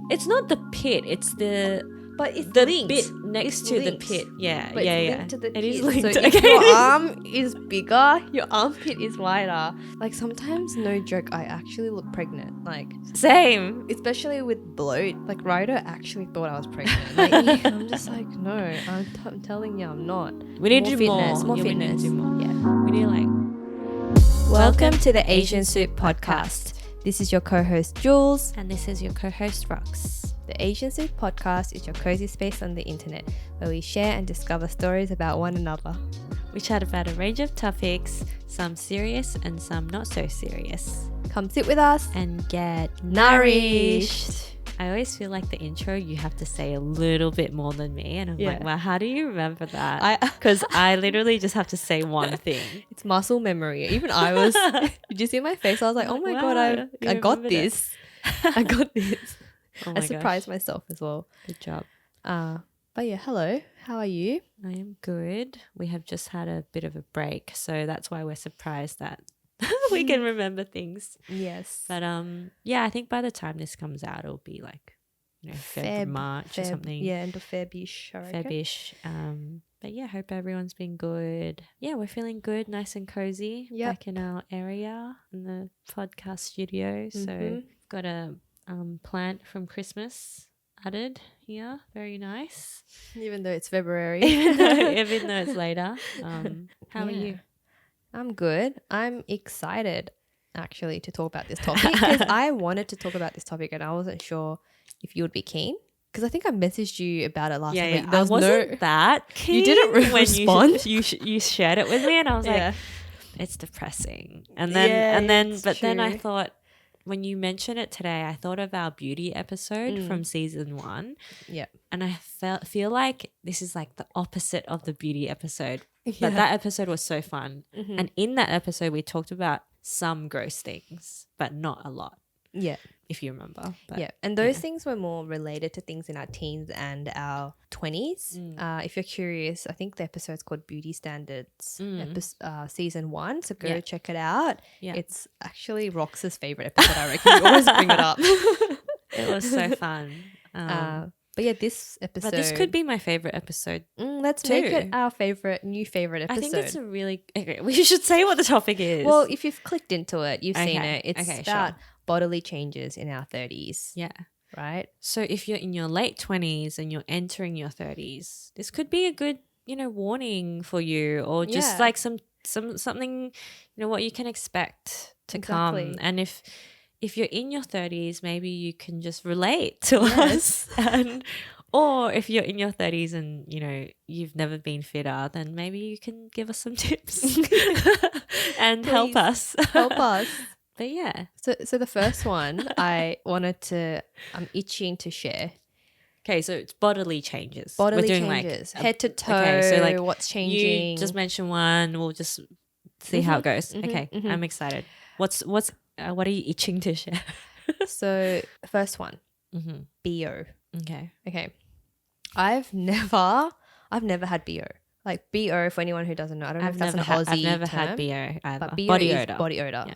It's not the pit. It's the linked. bit next It's to linked. the pit. Yeah, But yeah, it's yeah. linked to the It pit. is linked. So if your arm is bigger, your armpit is wider. Like sometimes, no joke, I actually look pregnant. Like Same. especially with bloat. Like Ryder actually thought I was pregnant. Like I'm just like, no, I'm telling you, I'm not. We need More to do fitness, more. more Yeah, we need to fitness. do more. Yeah. We need to like. Welcome to the Asian Soup Podcast. This is your co-host Jules. And this is your co-host Rox. The Asian Soup Podcast is your cozy space on the internet where we share and discover stories about one another. We chat about a range of topics, some serious and some not so serious. Come sit with us And get nourished. I always feel like the intro, you have to say a little bit more than me. And I'm like, wow, how do you remember that? Because I literally just have to say one thing. It's muscle memory. Even I was, did you see my face? I was like, oh my God, I got this. I got this. Oh I my surprised gosh. myself as well. Good job. But yeah, hello. How are you? I am good. We have just had a bit of a break. So that's why we're surprised that we can remember things. Yes. But yeah, I think by the time this comes out, it'll be like, you know, March or something. Yeah, end of Feb-ish, I reckon. Feb-ish. But yeah, hope everyone's been good. Yeah, we're feeling good, nice and cozy back in our area in the podcast studio. So we've got a plant from Christmas added here. Very nice. Even though it's February. even though it's later. How are you? I'm good. I'm excited actually to talk about this topic because I wanted to talk about this topic and I wasn't sure if you would be keen because I think I messaged you about it last week. Yeah. There was wasn't that keen. You didn't respond. You shared it with me and I was like, it's depressing. And then I thought, when you mentioned it today, I thought of our beauty episode from season 1. Yeah. And I feel like this is like the opposite of the beauty episode. But that episode was so fun. And in that episode, we talked about some gross things, but not a lot. Yeah. If you remember. But, and those things were more related to things in our teens and our 20s. If you're curious, I think the episode's called Beauty Standards, season 1. So go check it out. Yeah. It's actually Rox's favorite episode, I reckon. You always bring it up. It was so fun. But yeah, this episode. But this could be my favorite episode. Let's make it our new favorite episode. I think it's a really. Okay, we should say what the topic is. Well, if you've clicked into it, you've seen it. It's about bodily changes in our 30s. Yeah. Right. So if you're in your late 20s and you're entering your 30s, this could be a good, warning for you, or just like something, what you can expect to come. And if you're in your 30s, maybe you can just relate to us. Or if you're in your 30s and, you've never been fitter, then maybe you can give us some tips and help us. But yeah. So the first one I'm itching to share. Okay, so it's bodily changes. Bodily changes. Head to toe. Okay, so like what's changing. You just mention one. We'll just see how it goes. Okay, I'm excited. What are you itching to share? So first one, BO. Okay. I've never had BO. Like BO, for anyone who doesn't know, I don't know if that's an Aussie term. I've never had BO either. But BO body is odor. Body odor. Yeah.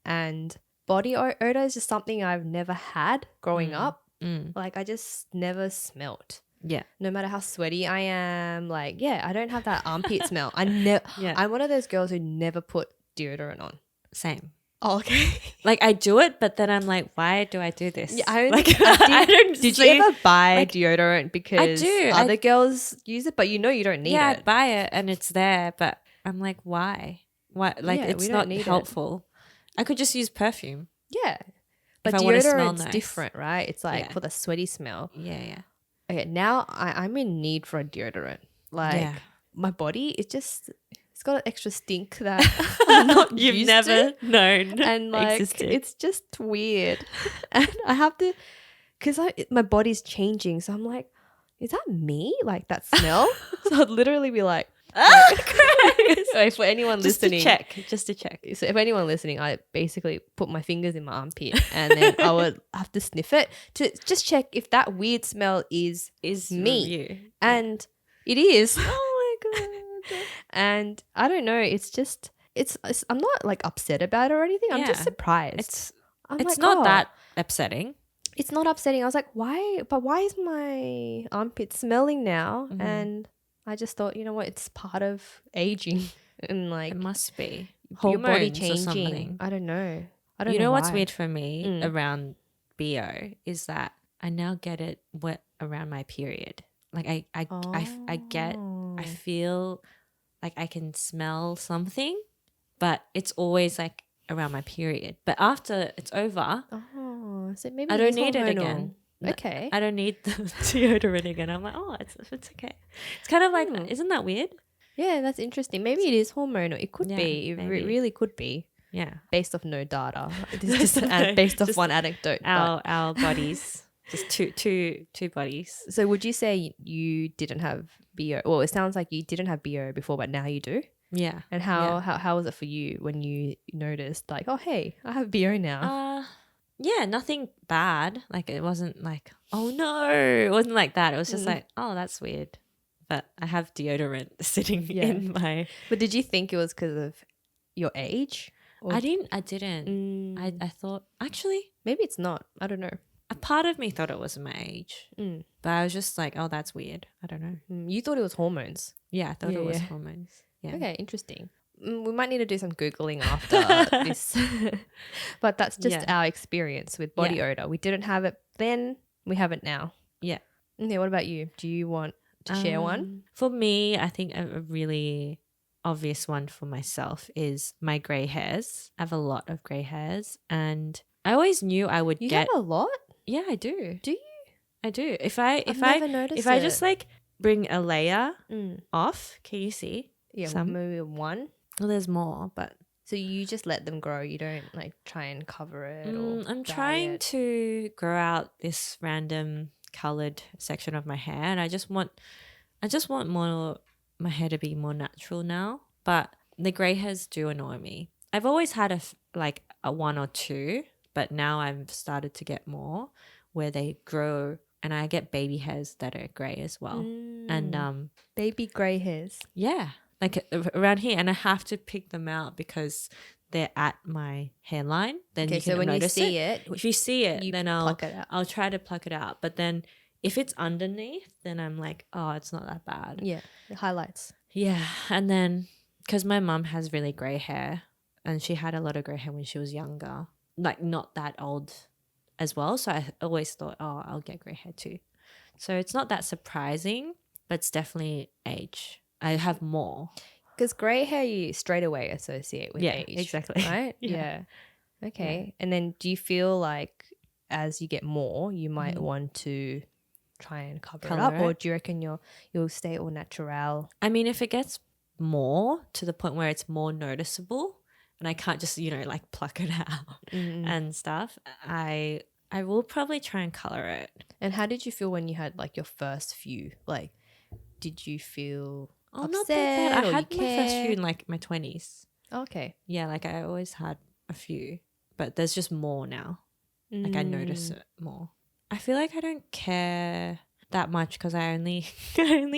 And body odor is just something I've never had growing up. Like I just never smelt. Yeah. No matter how sweaty I am, like, I don't have that armpit smell. I'm one of those girls who never put deodorant on. Same. Oh, okay. Like I do it, but then I'm like, why do I do this? Yeah, I don't. Did you ever buy deodorant because other girls use it, but you don't need it? Yeah, I buy it and it's there, but I'm like, why? Why? Like it's not helpful. I could just use perfume. Yeah, but deodorant's different, right? It's like for the sweaty smell. Yeah. Okay, now I'm in need for a deodorant. Like my body, it's got an extra stink that I'm not You've never known and like existed. It's just weird. And I have to, because my body's changing, so I'm like, is that me? Like that smell? So I'd literally be like, Christ. For anyone listening, just to check. So if anyone listening, I basically put my fingers in my armpit and then I would have to sniff it to just check if that weird smell is me. You. And it is. Oh my God. And I don't know, it's I'm not like upset about it or anything. I'm just surprised. It's not that upsetting. It's not upsetting. I was like, why? But why is my armpit smelling now? Mm-hmm. And I just thought, you know what? It's part of aging. And like, it must be your body hormones changing. or something. I don't know. You know what's weird for me around BO is that I now get it wet around my period. Like I feel like I can smell something, but it's always like around my period. But after it's over, so maybe I don't need it again. Okay. I don't need the deodorant again. I'm like, oh, it's okay. It's kind of like, isn't that weird? Yeah, that's interesting. Maybe it is hormonal. It could be. It really could be. Yeah. Based off no data. It is just based off one anecdote. Our bodies. Just two bodies. So would you say you didn't have BO? Well, it sounds like you didn't have BO before, but now you do. Yeah. And how was it for you when you noticed like, oh, hey, I have BO now? Yeah, nothing bad. Like it wasn't like, oh no, it wasn't like that. It was just like, oh, that's weird. But I have deodorant sitting in my. But did you think it was because of your age? I didn't. I thought actually maybe it's not. I don't know. A part of me thought it was my age, but I was just like, oh, that's weird. I don't know. You thought it was hormones. Yeah, I thought it was hormones. Yeah. Okay, interesting. We might need to do some Googling after this. But that's just our experience with body odor. We didn't have it then. We have it now. Yeah. Okay, what about you? Do you want to share one? For me, I think a really obvious one for myself is my grey hairs. I have a lot of grey hairs and I always knew I would You get have a lot? Yeah, I do. Do you? I do. If never noticed if I just like bring a layer off, can you see? Yeah, maybe one. Well, there's more, but so you just let them grow. You don't like try and cover it. Or I'm trying to grow out this random colored section of my hair, and I just want more my hair to be more natural now. But the grey hairs do annoy me. I've always had a one or two, but now I've started to get more where they grow, and I get baby hairs that are grey as well. And baby grey hairs. Yeah. Like around here, and I have to pick them out because they're at my hairline. Then you can notice it. If you see it, then I'll try to pluck it out. But then if it's underneath, then I'm like, oh, it's not that bad. Yeah, it highlights. Yeah, and then because my mum has really grey hair, and she had a lot of grey hair when she was younger, like not that old as well. So I always thought, oh, I'll get grey hair too. So it's not that surprising, but it's definitely age. I have more. Because grey hair you straight away associate with age. Exactly. Right? Yeah. Okay. Yeah. And then do you feel like as you get more, you might want to try and cover it up? Or do you reckon you'll stay all natural? I mean, if it gets more to the point where it's more noticeable and I can't just, like pluck it out and stuff, I will probably try and color it. And how did you feel when you had like your first few? Like, did you feel upset? Not that bad. I had my first few in like my 20s. Okay. Yeah, like I always had a few, but there's just more now. Like I notice it more. I feel like I don't care that much because I only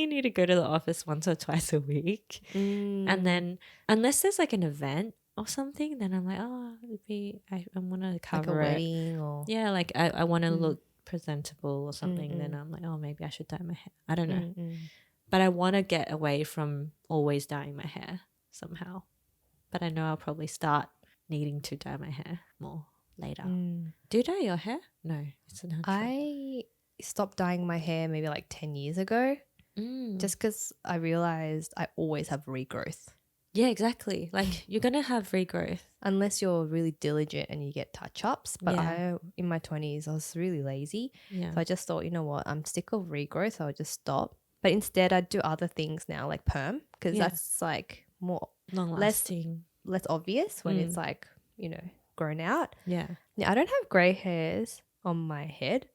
need to go to the office once or twice a week. And then unless there's like an event or something, then I'm like, oh, I want to cover like a wedding or like I want to look presentable or something. Then I'm like, oh, maybe I should dye my hair. I don't know. But I want to get away from always dyeing my hair somehow. But I know I'll probably start needing to dye my hair more later. Do you dye your hair? No, it's natural. I stopped dyeing my hair maybe like 10 years ago just because I realized I always have regrowth. Yeah, exactly. Like you're going to have regrowth. Unless you're really diligent and you get touch-ups. But in my 20s, I was really lazy. Yeah. So I just thought, you know what, I'm sick of regrowth. So I'll just stop. But instead I do other things now like perm because that's like more long-lasting. Less obvious when it's like, grown out. Yeah. Now, I don't have grey hairs on my head,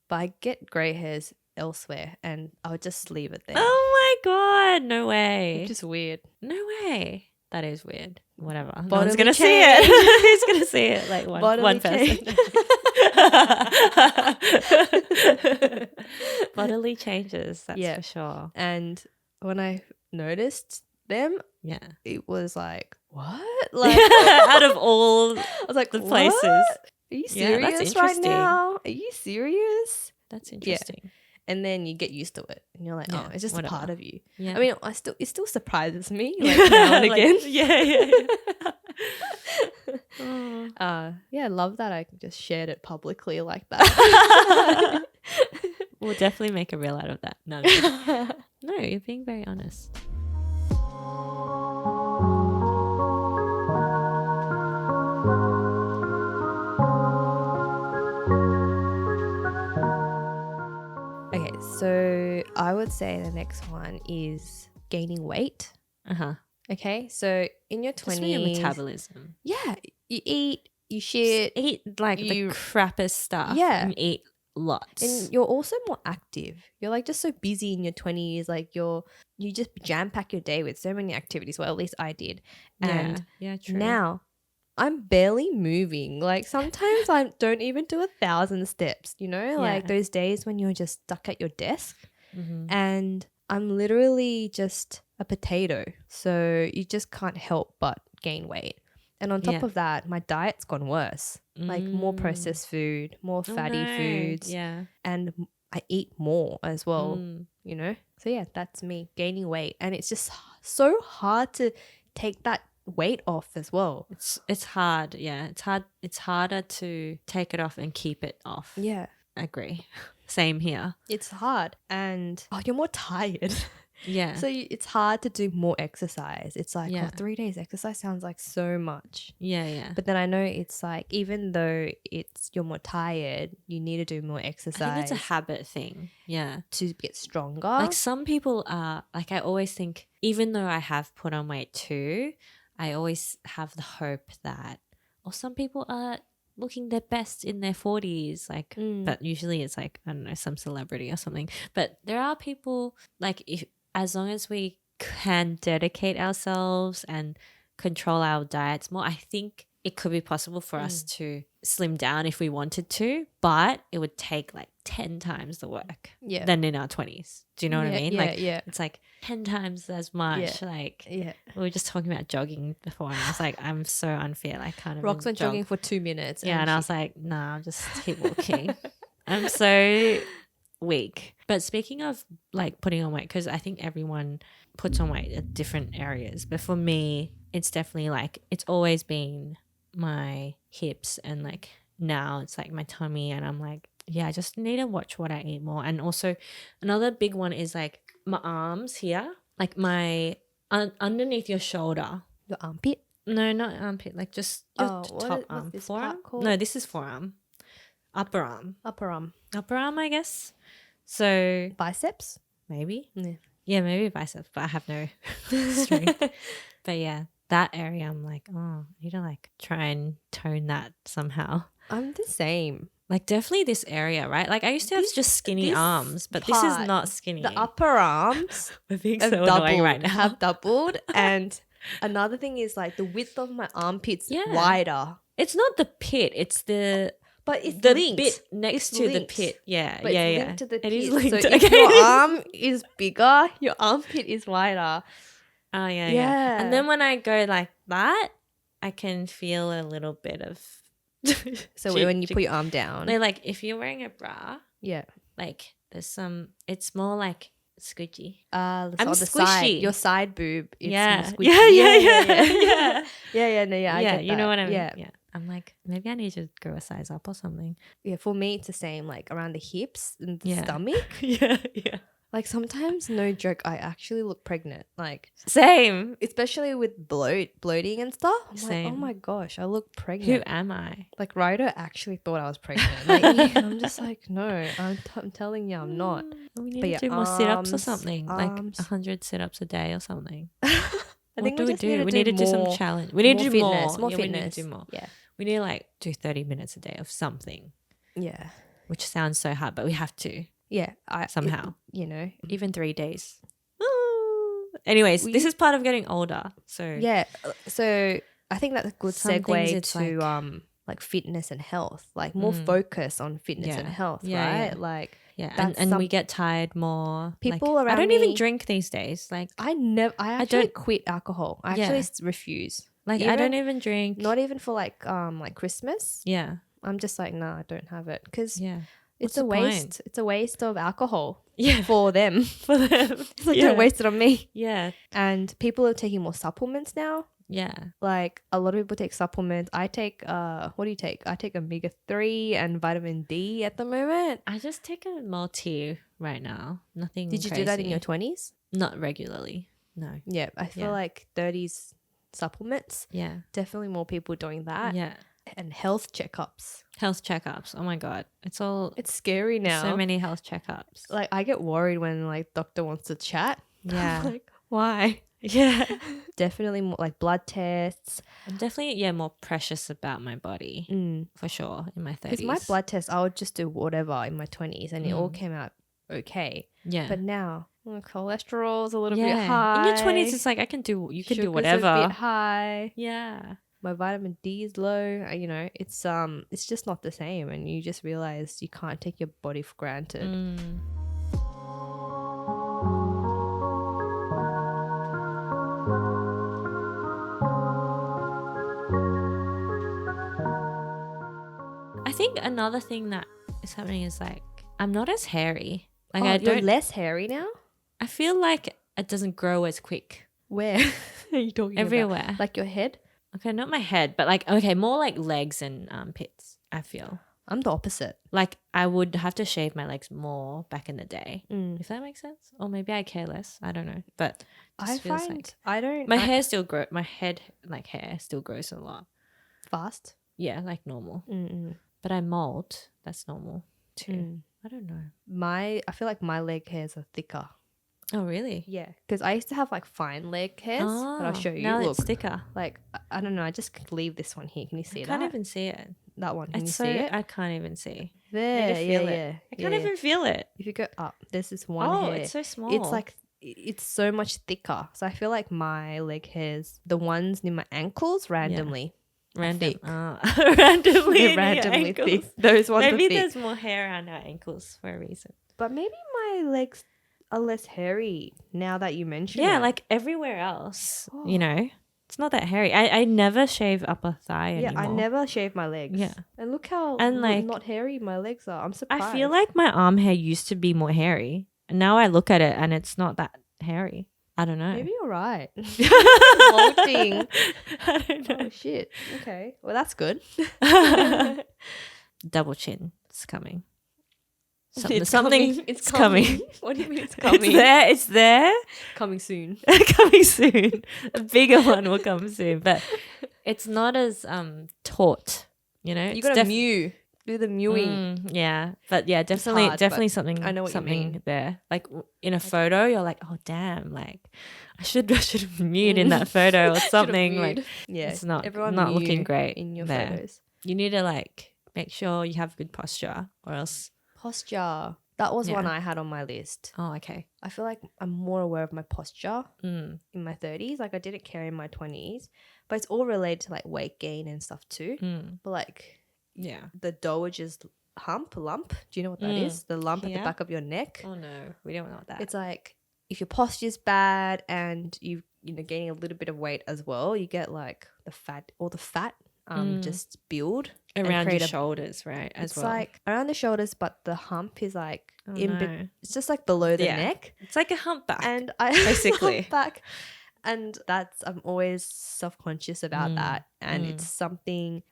but I get grey hairs elsewhere and I'll just leave it there. Oh my God. No way. Which is weird. No way. That is weird. Whatever. Bodily no one's going to see it. Who's going to see it? Like one person. Bodily changes, that's for sure. And when I noticed them, it was like, what? Like out of all I was like, the places. Are you serious right now? Are you serious? That's interesting. Yeah. And then you get used to it, and you're like, oh, it's just whatever. a part of you. Yeah. I mean, it still surprises me, like now and again. Yeah, I love that I just shared it publicly like that. We'll definitely make a reel out of that. No, no, you're being very honest. Okay, so I would say the next one is gaining weight. Okay, so in your 20s, just for your metabolism. Yeah, you eat, you shit, just eat like the crappiest stuff. Yeah, and eat lots, and you're also more active. You're like just so busy in your 20s, like you just jam pack your day with so many activities. Well, at least I did. And true. Now I'm barely moving. Like sometimes I don't even do 1,000 steps, you know, like those days when you're just stuck at your desk, and I'm literally just a potato. So you just can't help but gain weight. And on top of that, my diet's gone worse. Like more processed food, more fatty foods. Yeah. And I eat more as well, you know? So yeah, that's me gaining weight. And it's just so hard to take that weight off as well. It's hard. Yeah. It's harder to take it off and keep it off. Yeah. I agree. Same here. It's hard. And you're more tired. Yeah. So it's hard to do more exercise. It's like, 3 days exercise sounds like so much. Yeah. But then I know it's like, even though you're more tired, you need to do more exercise. I think it's a habit thing. Yeah. To get stronger. Like some people are, like I always think, even though I have put on weight too, I always have the hope that, or some people are looking their best in their 40s, like, but usually it's like, I don't know, some celebrity or something. But there are people, like, as long as we can dedicate ourselves and control our diets more, I think it could be possible for us to slim down if we wanted to, but it would take like 10 times the work than in our 20s. Do you know what I mean? It's like 10 times as much. We were just talking about jogging before, and I was like, I'm so unfair. I can't even Rox went jogging for 2 minutes. And I was like, nah, I'll just keep walking. I'm so weak. But speaking of like putting on weight, because I think everyone puts on weight at different areas, but for me, it's definitely like, it's always been my hips, and like now it's like my tummy, and I'm like, I just need to watch what I eat more. And also another big one is like my arms here, like my underneath your shoulder. Your armpit? No, not armpit, like just your top arm. This forearm? Called? No, this is forearm. Upper arm, I guess. So biceps? Maybe. Yeah, maybe biceps, but I have no strength. But yeah, that area I'm like, I need to like try and tone that somehow. I'm the same. Like definitely this area, right? Like I used to have just skinny arms, but this is not skinny. The upper arms I think so annoying right now. Have doubled. And another thing is like the width of my armpits wider. It's not the pit, it's the linked. Bit next to the pit. Yeah, but it's linked to the pit. It is linked. So if your arm is bigger, your armpit is wider. Oh, yeah. And then when I go like that, I can feel a little bit of... So when you put your arm down. Like if you're wearing a bra, like there's some... It's more like squishy. I'm on the squishy. Side, your side boob. It's more squishy. Yeah. I get you know what I mean? Yeah. I'm like, maybe I need to go a size up or something. Yeah, for me it's the same, like around the hips and the stomach. Yeah. Like sometimes, no joke, I actually look pregnant. Like same, especially with bloating and stuff. I'm same. Like, oh my gosh, I look pregnant. Who am I? Like Ryder actually thought I was pregnant. Like, I'm just like, no, I'm telling you, I'm not. We need to do more sit-ups or something, like 100 sit-ups a day or something. I think we need to do some challenge. We need to do fitness, more. More We fitness. need to do more. Yeah. We need to like do 30 minutes a day of something. Yeah. Which sounds so hard, but we have to. Yeah. Somehow. Even 3 days. Anyways, this is part of getting older. So yeah. So I think that's a good segue to like fitness and health. Like more focus on fitness and health, right? Like and we get tired more. People like, around I don't me, even drink these days. Like I actually quit alcohol. I actually refuse. Like I don't even drink. Not even for like Christmas. Yeah. I'm just like, nah, I don't have it because it's What's a the waste. point? It's a waste of alcohol Yeah. for them. For them. So don't waste it on me. Yeah. And people are taking more supplements now. Yeah. Like a lot of people take supplements. I take what do you take? I take omega-3 and vitamin D at the moment. I just take a multi right now. Nothing Did you crazy. do that in your 20s? Not regularly. No. Yeah, I feel like 30s supplements. Yeah. Definitely more people doing that. Yeah. And health checkups. Health checkups. Oh my God. It's scary now. So many health checkups. Like I get worried when like doctor wants to chat. Yeah. I'm like, why? Yeah. Definitely more like blood tests. I'm definitely more precious about my body. For sure in my 30s. Because my blood tests, I would just do whatever in my 20s and it all came out okay. Yeah. But now cholesterol's a little bit high. In your 20s it's like you can do whatever. A bit high. Yeah. My vitamin D is low. It's just not the same, and you just realize you can't take your body for granted. I think another thing that is happening is like I'm not as hairy. Like you're less hairy now? I feel like it doesn't grow as quick. Where are you talking Everywhere. about? Like your head? Okay, not my head, but more like legs and armpits, I feel. I'm the opposite. Like I would have to shave my legs more back in the day. If that makes sense. Or maybe I care less. I don't know. But I find like I don't my hair still grow my head hair still grows a lot. Fast? Yeah, like normal. But I mold. That's normal too. I don't know. I feel like my leg hairs are thicker. Oh, really? Yeah, because I used to have like fine leg hairs, but I'll show you. Now it's thicker. Like I don't know. I just leave this one here. Can you see that? I can't even see it. That one. Can you see it? I can't even see. There. Feel it. I can't even feel it. If you go up, there's this one hair. Oh, it's so small. It's like it's so much thicker. So I feel like my leg hairs, the ones near my ankles, randomly. Randomly randomly thick. Those ones maybe are thick. There's more hair around our ankles for a reason. But maybe my legs are less hairy now that you mention it. Yeah, like everywhere else, it's not that hairy. I never shave upper thigh anymore. Yeah, I never shave my legs. Yeah. And look how not hairy my legs are. I'm surprised. I feel like my arm hair used to be more hairy. And now I look at it and it's not that hairy. I don't know. Maybe you're right. Molting. I don't know. Oh, shit. Okay. Well, that's good. Double chin. It's coming. It's coming. What do you mean it's coming? It's there. Coming soon. Coming soon. A bigger one will come soon. But it's not as taut. You got to mew. Do the mewing. Yeah. But yeah, definitely something. I know what something you mean. There. Like in a photo, you're like, oh damn, like I should have mewed in that photo or something. Like it's not looking great in your there. photos. You need to like make sure you have good posture or else. Posture. That was one I had on my list. Oh, okay. I feel like I'm more aware of my posture in my 30s. Like I didn't care in my 20s, but it's all related to like weight gain and stuff too. But like, the dowager's lump. Do you know what that is? The lump at the back of your neck. Oh no, we don't know that. It's like if your posture's bad and you're gaining a little bit of weight as well, you get like the fat just build around your shoulders, right? It's like around the shoulders, but the hump is like it's just like below the neck. It's like a humpback, and I basically humpback, and I'm always self-conscious about that, and it's something.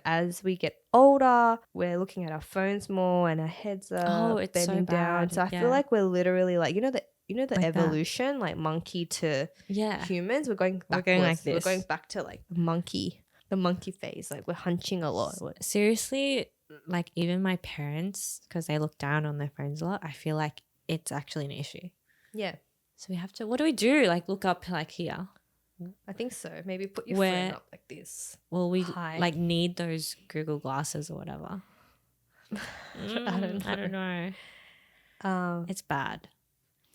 As we get older, we're looking at our phones more, and our heads are bending down. So I feel like we're literally like the like evolution, like monkey to humans. We're going backwards. We're going like this. We're going back to like the monkey phase. Like we're hunching a lot. Seriously, like even my parents, because they look down on their phones a lot, I feel like it's actually an issue. Yeah. So we have to. What do we do? Like look up like here. I think so. Maybe put your phone up like this. Well, we like need those Google glasses or whatever. I don't know. It's bad.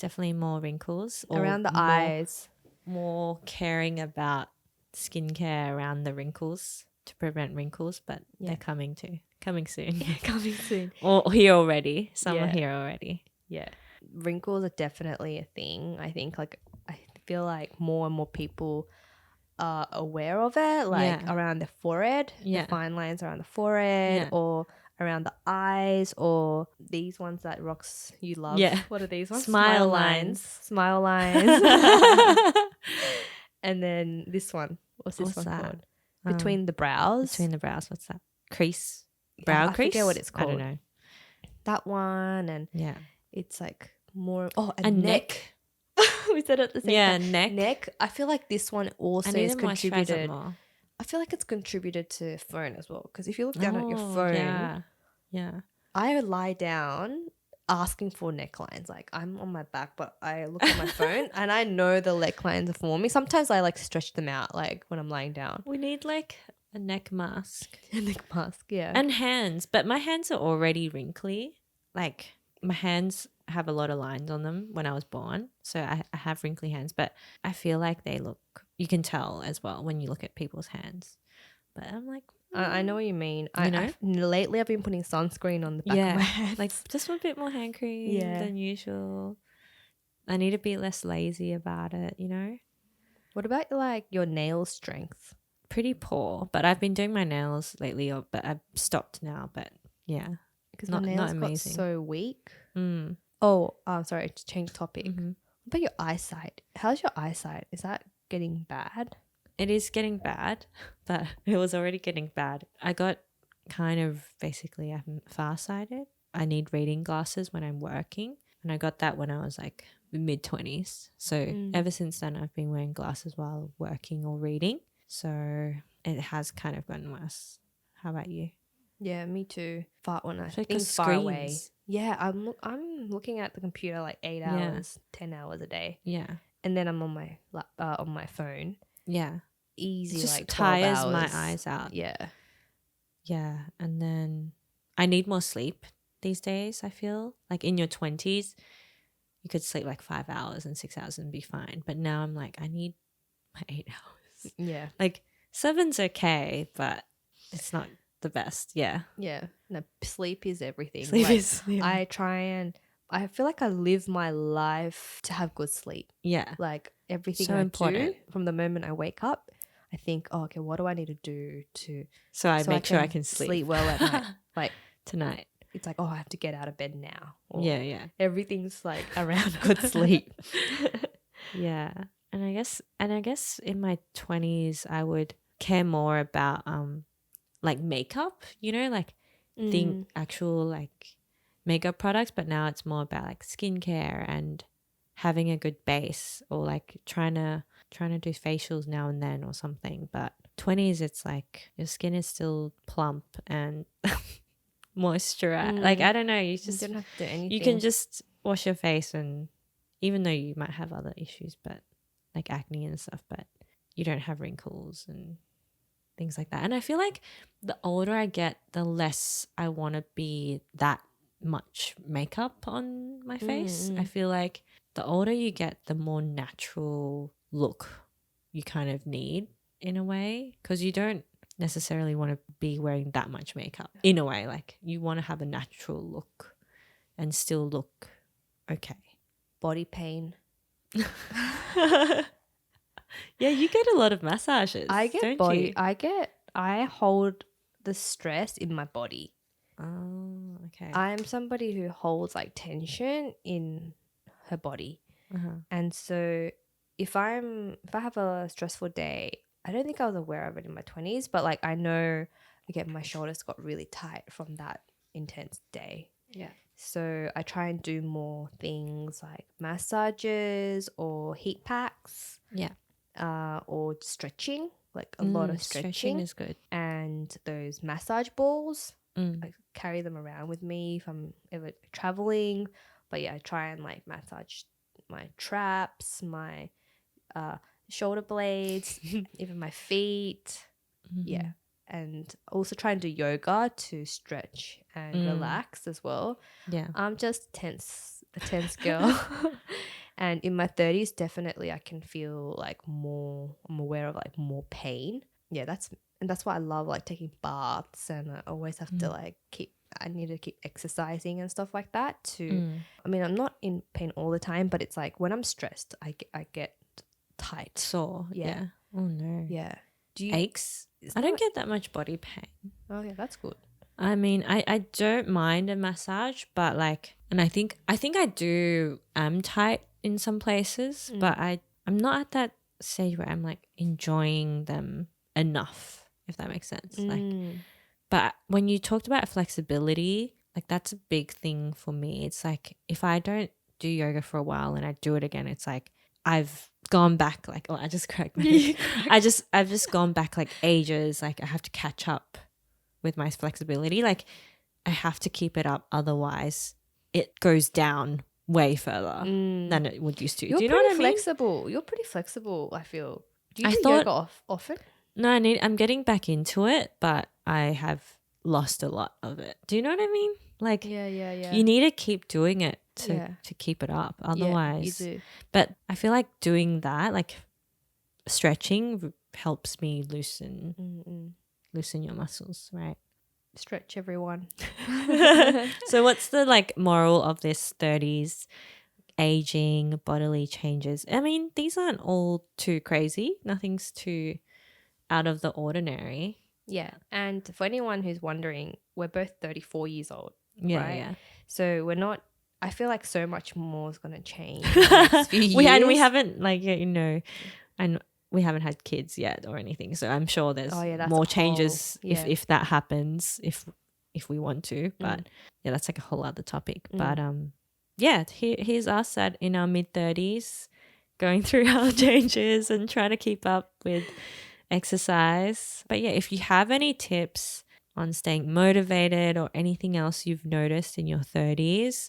Definitely more wrinkles. Around the eyes. More caring about skincare around the wrinkles to prevent wrinkles, but they're coming soon. Coming soon. Or here already. Some are here already. Yeah. Wrinkles are definitely a thing. I think I feel like more and more people aware of it, like around the forehead, the fine lines around the forehead, or around the eyes, or these ones that Rox you love. Yeah. What are these ones? Smile lines. Smile lines. And then this one. What's this one called? Between the brows. Between the brows. What's that? Crease. Brow crease? I forget what it's called. I don't know. That one. And it's like more. Oh, a neck. We said it at the same time. Neck. Neck. I feel like this one also is contributed. I feel like it's contributed to phone as well. Because if you look down at your phone. Yeah. I lie down asking for necklines. Like I'm on my back, but I look at my phone and I know the necklines are for me. Sometimes I like stretch them out, like when I'm lying down. We need like a neck mask. A neck mask, yeah. And hands, but my hands are already wrinkly. Like my hands have a lot of lines on them when I was born, so I have wrinkly hands. But I feel like they look. You can tell as well when you look at people's hands. But I'm like. I know what you mean. Lately I've been putting sunscreen on the back of my hands. Like just a bit more hand cream than usual. I need to be less lazy about it, you know? What about like your nail strength? Pretty poor, but I've been doing my nails lately, but I've stopped now. But yeah, because my nails got so weak. Mm. Oh, sorry, to change topic. Mm-hmm. What about your eyesight? How's your eyesight? Is that getting bad? It is getting bad, but it was already getting bad. I got kind of basically I'm farsighted. I need reading glasses when I'm working, and I got that when I was like mid-20s. So ever since then, I've been wearing glasses while working or reading. So it has kind of gotten worse. How about you? Yeah, me too. When I think far away. Yeah, I'm looking at the computer like 8 hours, 10 hours a day. Yeah, and then I'm on my phone. Yeah. Easy, it just like 12 tires hours. my eyes out. Yeah. Yeah. And then I need more sleep these days, I feel. Like in your 20s, you could sleep like 5 hours and 6 hours and be fine. But now I'm like, I need my 8 hours. Yeah. Like 7's okay, but it's not the best. Yeah. Yeah. No, sleep is everything. Sleep is. Yeah. I feel like I live my life to have good sleep. Yeah. Like everything so important. Do from the moment I wake up, I think, oh, okay, what do I need to do so I make sure I can sleep well at night. Like tonight. It's like, oh, I have to get out of bed now. Or yeah. Everything's like around good sleep. Yeah. And I guess in my 20s I would care more about like makeup, you know, like the actual like makeup products, but now it's more about like skincare and having a good base, or like trying to do facials now and then or something. But 20s, it's like your skin is still plump and moisturized. Like I don't know, you don't have to do anything. You can just wash your face, and even though you might have other issues, but like acne and stuff, but you don't have wrinkles and things like that. And I feel like the older I get, the less I want to be that much makeup on my face. I feel like the older you get, the more natural look you kind of need in a way, because you don't necessarily want to be wearing that much makeup in a way. Like you want to have a natural look and still look okay. Body pain. Yeah, you get a lot of massages. I get don't you? I hold the stress in my body. Oh, okay. I'm somebody who holds like tension in her body. And so if I have a stressful day, I don't think I was aware of it in my 20s, but like I know again my shoulders got really tight from that intense day. Yeah. So I try and do more things like massages or heat packs. Yeah. Or stretching, like a lot of stretching is good. And those massage balls, I carry them around with me if I'm ever traveling. But yeah, I try and like massage my traps, my shoulder blades, even my feet. Yeah. And also try and do yoga to stretch and relax as well. Yeah. I'm just a tense girl. And in my 30s, definitely I can feel like I'm aware of like more pain. Yeah, that's why I love like taking baths, and I always have to like I need to keep exercising and stuff like that I mean, I'm not in pain all the time, but it's like when I'm stressed, I get tight. Sore. Yeah. Oh no. Yeah. Do you aches? I don't get that much body pain. Oh yeah, that's good. I mean, I don't mind a massage, but like, and I think I do tight in some places, but I'm not at that stage where I'm like enjoying them enough, if that makes sense. Like, but when you talked about flexibility, like that's a big thing for me. It's like if I don't do yoga for a while and I do it again, it's like I've gone back like, oh, I just cracked my head. I've just gone back like ages. Like I have to catch up with my flexibility. Like I have to keep it up, otherwise it goes down way further than it would used to. Do you know what I mean? Flexible. You're pretty flexible, I feel. Do you do yoga often? No, I'm getting back into it, but I have lost a lot of it. Do you know what I mean? Like, you need to keep doing it to keep it up. Otherwise, you do. But I feel like doing that, like stretching, helps me loosen your muscles, right? Stretch, everyone. So what's the like moral of this 30s aging, bodily changes? I mean, these aren't all too crazy. Nothing's too out of the ordinary. Yeah. And for anyone who's wondering, we're both 34 years old. Yeah, right? yeah. So we're not, I feel like so much more is going to change in the next few years. We haven't like, you know, and we haven't had kids yet or anything. So I'm sure there's more changes if that happens, if we want to. But yeah, that's like a whole other topic. But yeah, here's us in our mid-30s going through our changes and trying to keep up with exercise. But yeah, if you have any tips on staying motivated or anything else you've noticed in your 30s,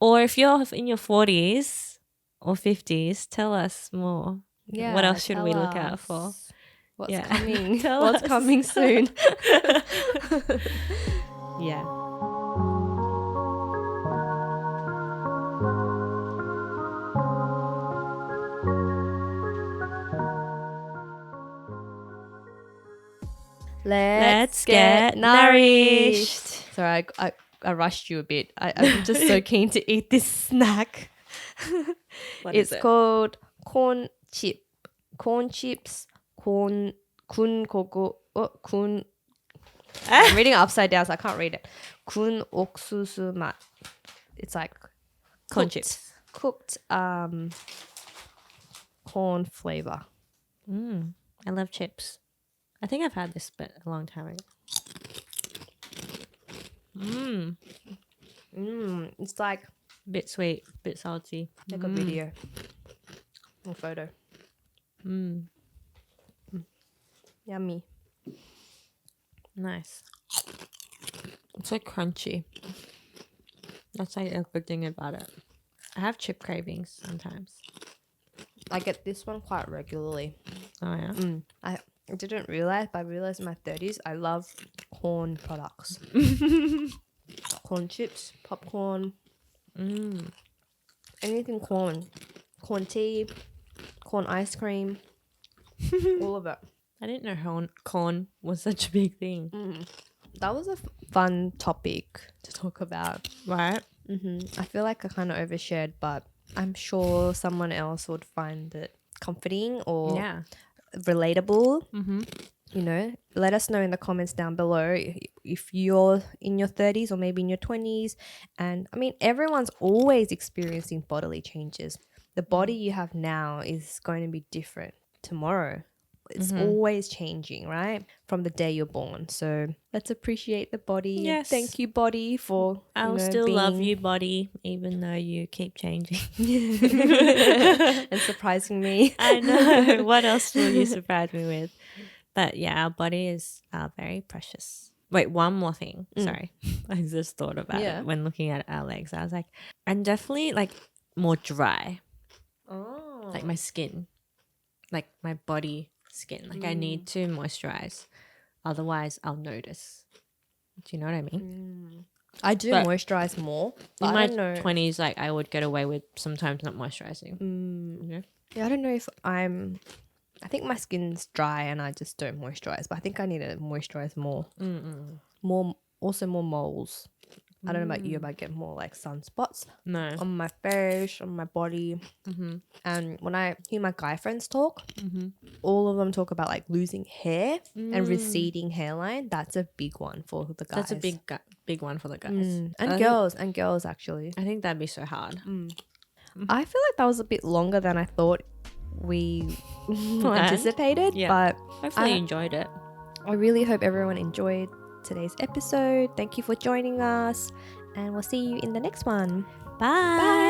or if you're in your 40s or 50s, tell us more. Yeah, what else should we look out for? What's coming? What's coming soon? Yeah. Let's get nourished. Sorry, I rushed you a bit. I'm just so keen to eat this snack. It's called corn chips. I'm reading it upside down, so I can't read it. Kun 옥수수 맛. It's like corn chips. Cooked corn flavor. I love chips. I think I've had this but a long time ago. It's like a bit sweet, a bit salty. Take a video or photo. Yummy. Nice. It's like crunchy. That's like a good thing about it. I have chip cravings sometimes. I get this one quite regularly. Oh yeah. I didn't realize, but I realized in my 30s I love corn products. Corn chips, popcorn, anything corn. Corn tea, corn ice cream, all of it. I didn't know corn was such a big thing. That was a fun topic to talk about. Right. I feel like I kind of overshared, but I'm sure someone else would find it comforting or relatable. You know, let us know in the comments down below if you're in your 30s or maybe in your 20s. And I mean, everyone's always experiencing bodily changes. The body you have now is going to be different tomorrow. It's always changing, right? From the day you're born. So let's appreciate the body. Yes. Thank you, body, for I'll still love you, body, even though you keep changing. And surprising me. I know. What else will you surprise me with? But yeah, our body is very precious. Wait, one more thing. Sorry. I just thought about it when looking at our legs. I was like, I'm definitely like more dry. Oh. Like my skin. Like my body skin. Like I need to moisturize. Otherwise I'll notice. Do you know what I mean? I do moisturize more. In my 20s, like I would get away with sometimes not moisturizing. Yeah, I don't know if I think my skin's dry and I just don't moisturize, but I think I need to moisturize more. Also more moles. I don't know about you, but I get more like sunspots No. on my face, on my body. And when I hear my guy friends talk, all of them talk about like losing hair and receding hairline. That's a big one for the guys. That's a big one for the guys. And girls actually. I think that'd be so hard. I feel like that was a bit longer than I thought we anticipated. Yeah. But hopefully you enjoyed it. I really hope everyone enjoyed today's episode. Thank you for joining us, and we'll see you in the next one. Bye.